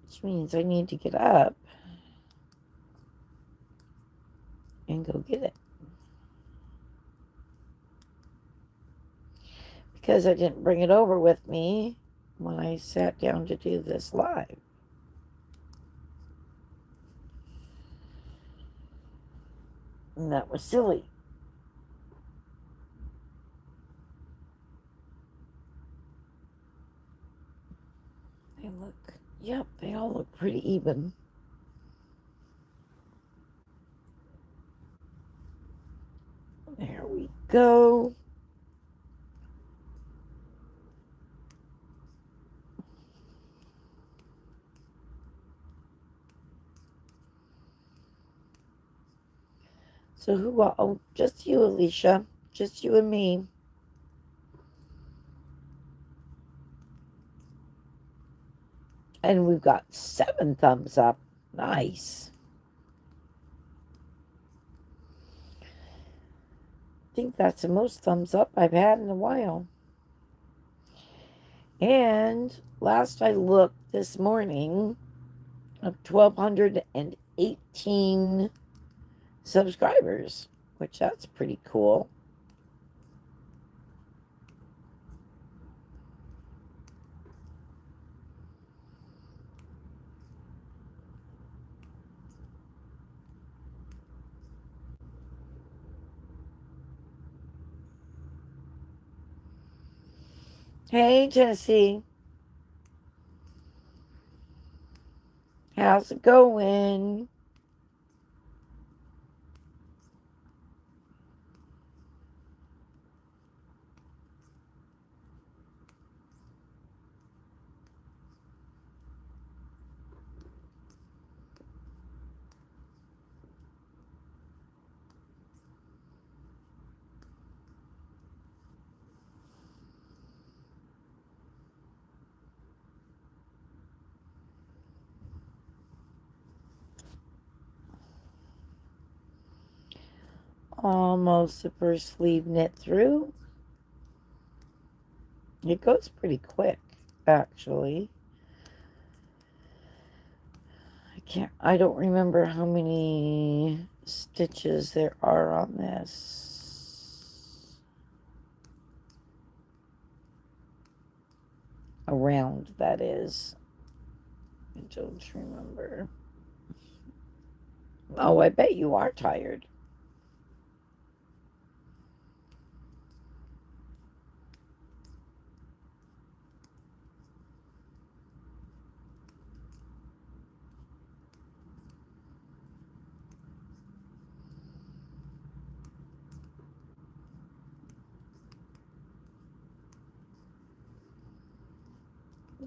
which means I need to get up and go get it. Because I didn't bring it over with me when I sat down to do this live. And that was silly. They look, yep, they all look pretty even. There we go. So who? Oh, just you, Alicia. Just you and me. And we've got 7 thumbs up. Nice. I think that's the most thumbs up I've had in a while. And last I looked this morning, of 1,218 subscribers, which that's pretty cool. Hey, Tennessee. How's it going? Almost the first sleeve knit through. It goes pretty quick, actually. I don't remember how many stitches there are on this. Around, that is. I don't remember. Oh, I bet you are tired.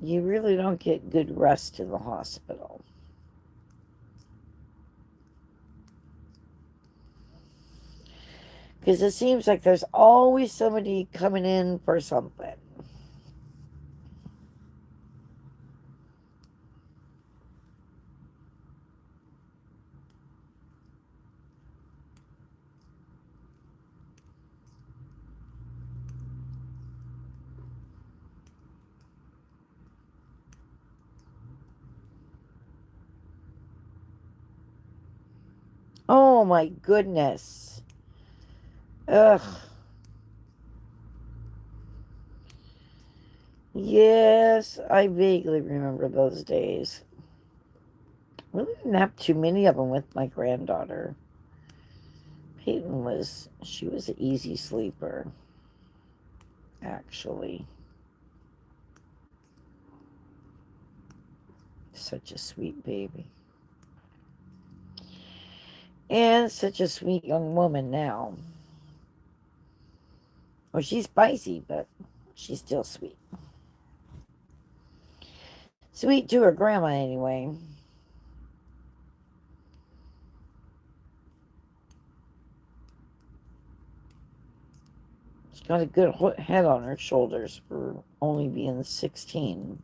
You really don't get good rest in the hospital. Because it seems like there's always somebody coming in for something. Oh my goodness. Ugh. Yes, I vaguely remember those days. Really didn't have too many of them with my granddaughter. She was an easy sleeper, actually. such a sweet baby. And such a sweet young woman now. Well, she's spicy, but she's still sweet. Sweet to her grandma, anyway. She's got a good head on her shoulders for only being 16.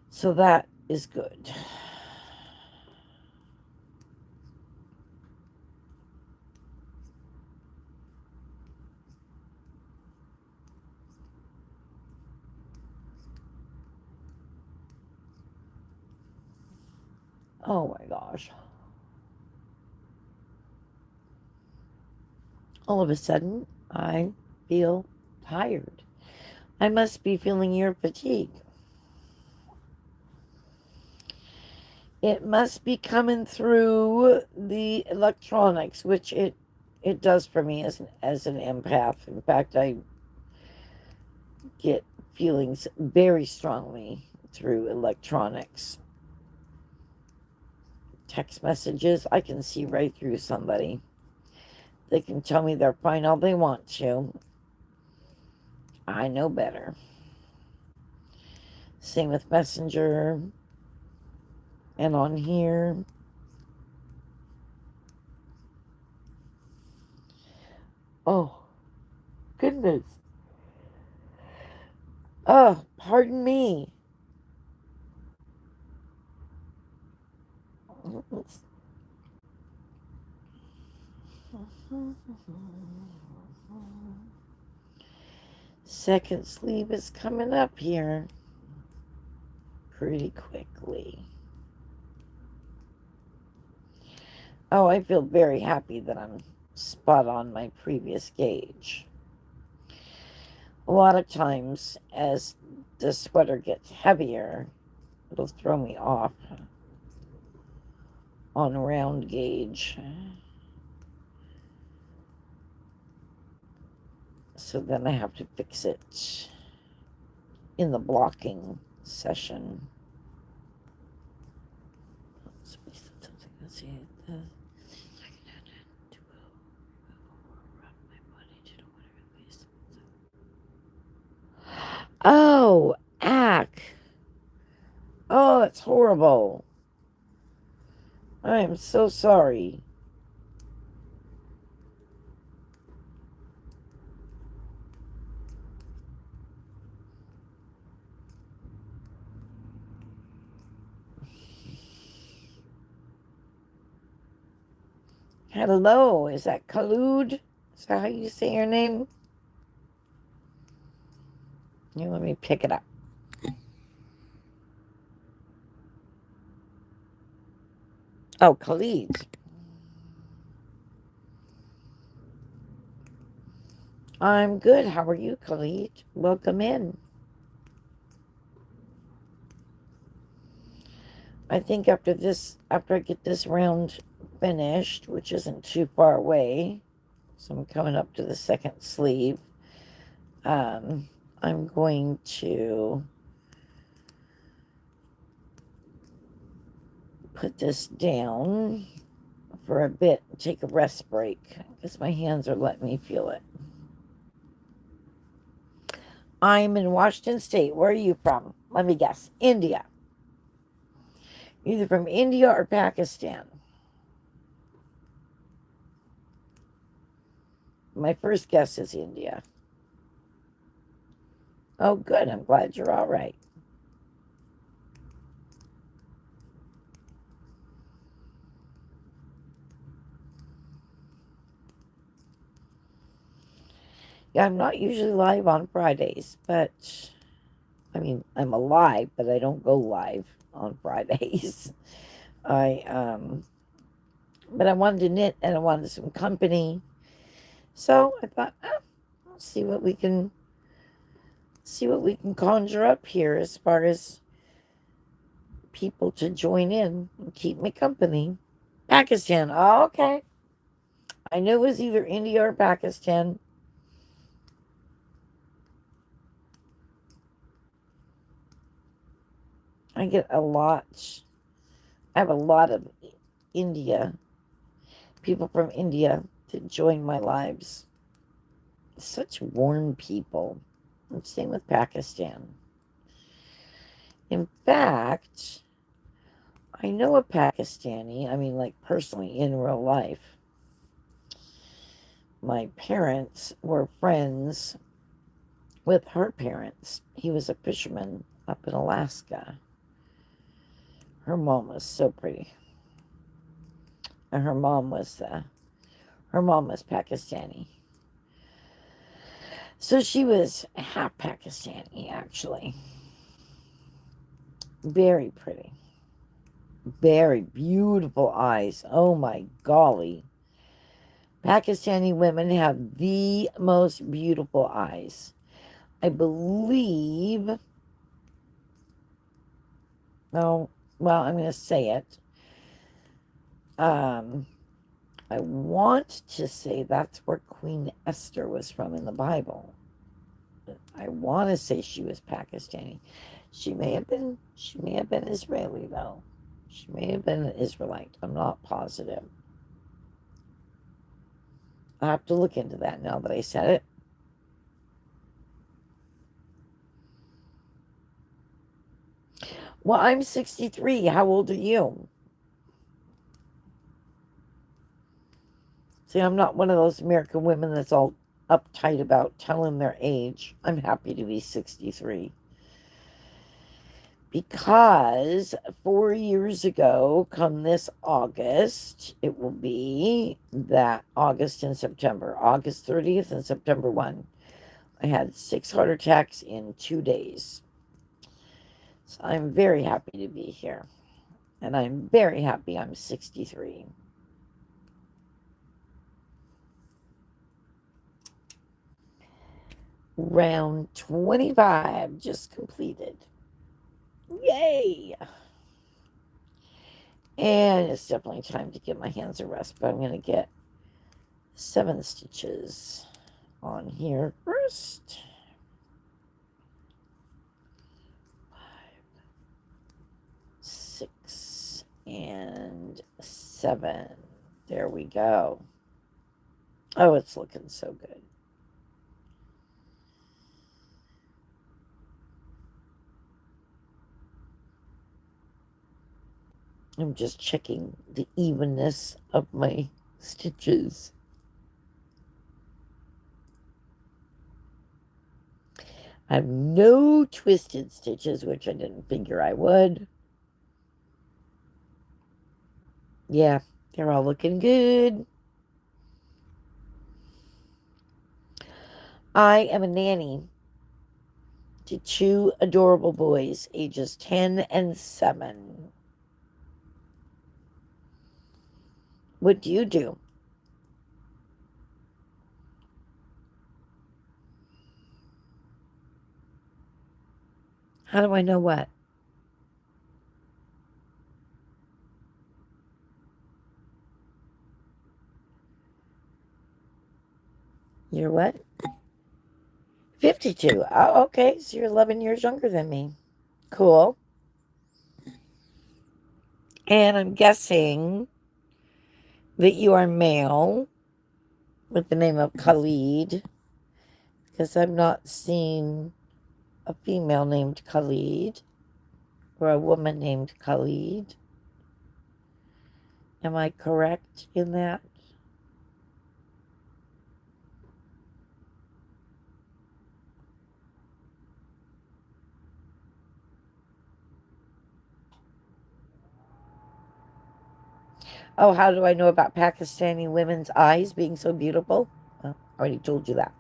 So that is good. Oh my gosh. All of a sudden, I feel tired. I must be feeling your fatigue. It must be coming through the electronics, which it does for me as an empath. In fact, I get feelings very strongly through electronics. Text messages, I can see right through somebody. They can tell me they're fine all they want to. I know better. Same with Messenger and on here. Oh, goodness. Oh, pardon me. Second sleeve is coming up here pretty quickly. Oh, I feel very happy that I'm spot on my previous gauge. A lot of times, as the sweater gets heavier, it'll throw me off on round gauge. So then I have to fix it in the blocking session. Oh, ack. Oh, it's horrible. I am so sorry. Hello, is that Khalud? Is that how you say your name? Here, let me pick it up. Oh, Khalid. I'm good. How are you, Khalid? Welcome in. I think after I get this round finished, which isn't too far away, so I'm coming up to the second sleeve, I'm going to put this down for a bit and take a rest break because my hands are letting me feel it. I'm in Washington State. Where are you from? Let me guess. India. Either from India or Pakistan. My first guess is India. Oh, good. I'm glad you're all right. Yeah, I'm not usually live on Fridays, but I mean, I'm alive, but I don't go live on Fridays. But I wanted to knit and I wanted some company. So I thought, let's see what we can conjure up here as far as people to join in and keep me company. Pakistan. Oh, okay. I knew it was either India or Pakistan. I get a lot. I have a lot of people from India to join my lives. Such warm people. And same with Pakistan. In fact, I know a Pakistani, I mean, like personally in real life. My parents were friends with her parents. He was a fisherman up in Alaska. Her mom was so pretty. And her mom was Pakistani. So she was half Pakistani, actually. Very pretty. Very beautiful eyes. Oh my golly. Pakistani women have the most beautiful eyes. I believe, oh, well, I'm going to say it. I want to say that's where Queen Esther was from in the Bible. I want to say she was Pakistani. She may have been Israeli though. She may have been an Israelite. I'm not positive. I'll have to look into that now that I said it. Well, I'm 63. How old are you? See, I'm not one of those American women that's all uptight about telling their age. I'm happy to be 63. Because 4 years ago, come this August, it will be that August and September, August 30th and September 1. I had 6 heart attacks in 2 days. So I'm very happy to be here. And I'm very happy I'm 63. Round 25 just completed. Yay! And it's definitely time to give my hands a rest, but I'm going to get 7 stitches on here first. 5, 6, and 7. There we go. Oh, it's looking so good. I'm just checking the evenness of my stitches. I have no twisted stitches, which I didn't figure I would. Yeah, they're all looking good. I am a nanny to 2 adorable boys, ages 10 and 7. What do you do? How do I know what? You're what? 52. Oh, okay. So you're 11 years younger than me. Cool. And I'm guessing that you are male with the name of Khalid, because I've not seen a female named Khalid or a woman named Khalid. Am I correct in that? Oh, how do I know about Pakistani women's eyes being so beautiful? I already told you that.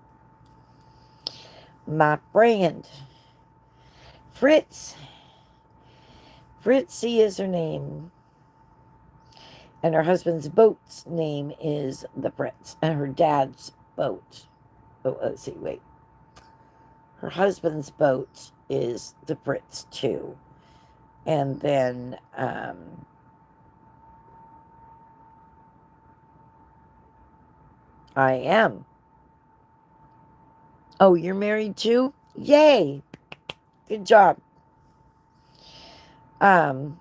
My friend, Fritz. Fritzy is her name. And her husband's boat's name is the Fritz. And her dad's boat. Oh, let's see, wait. Her husband's boat is the Fritz too. And then I am. Oh, you're married too? Yay! Good job. Um,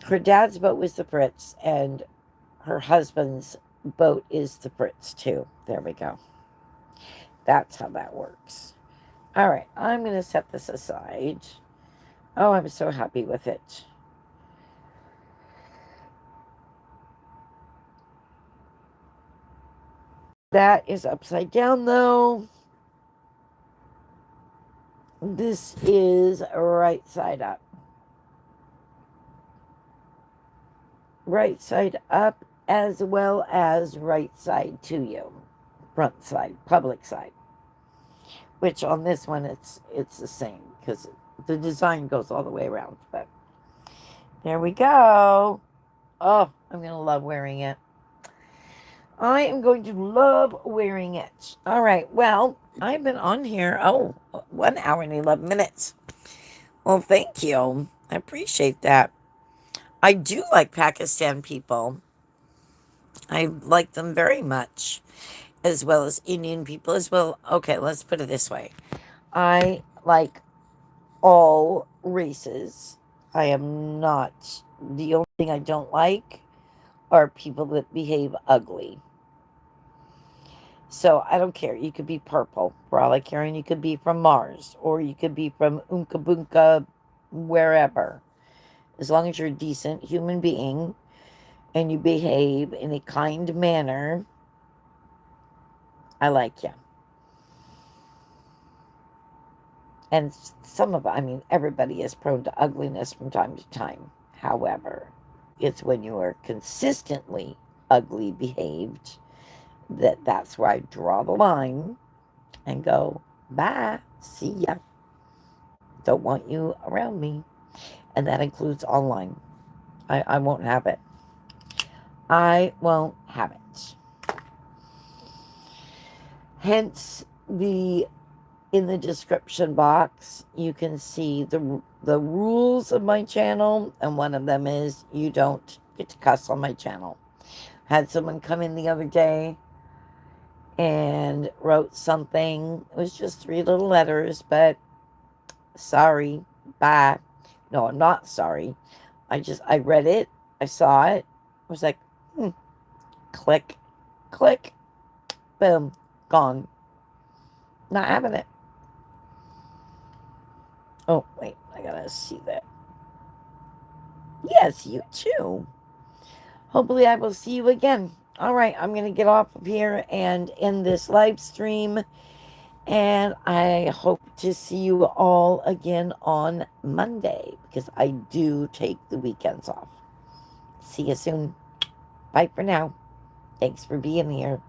her dad's boat was the Fritz, and her husband's boat is the Fritz too. There we go. That's how that works. All right, I'm going to set this aside. Oh, I'm so happy with it. That is upside down though. This is right side up. Right side up as well as right side to you. Front side, public side. Which on this one it's the same because the design goes all the way around. But there we go. Oh, I'm going to love wearing it. I am going to love wearing it. All right. Well, I've been on here, 1 hour and 11 minutes. Well, thank you. I appreciate that. I do like Pakistan people. I like them very much, as well as Indian people as well. Okay, let's put it this way. I like all races. I am not. The only thing I don't like are people that behave ugly. So I don't care. You could be purple for all I care, and you could be from Mars, or you could be from Unka Bunka, wherever. As long as you're a decent human being and you behave in a kind manner, I like you. And everybody is prone to ugliness from time to time. However, it's when you are consistently ugly behaved that's where I draw the line and go, bye, see ya. Don't want you around me. And that includes online. I won't have it. I won't have it. Hence, in the description box, you can see the rules of my channel, and one of them is you don't get to cuss on my channel. Had someone come in the other day and wrote something. It was just 3 little letters, but sorry, bye. No, I'm not sorry. I read it. I saw it. I was like, click, click, boom, gone. Not having it. Oh, wait, I gotta see that. Yes, you too. Hopefully I will see you again. All right, I'm going to get off of here and end this live stream. And I hope to see you all again on Monday because I do take the weekends off. See you soon. Bye for now. Thanks for being here.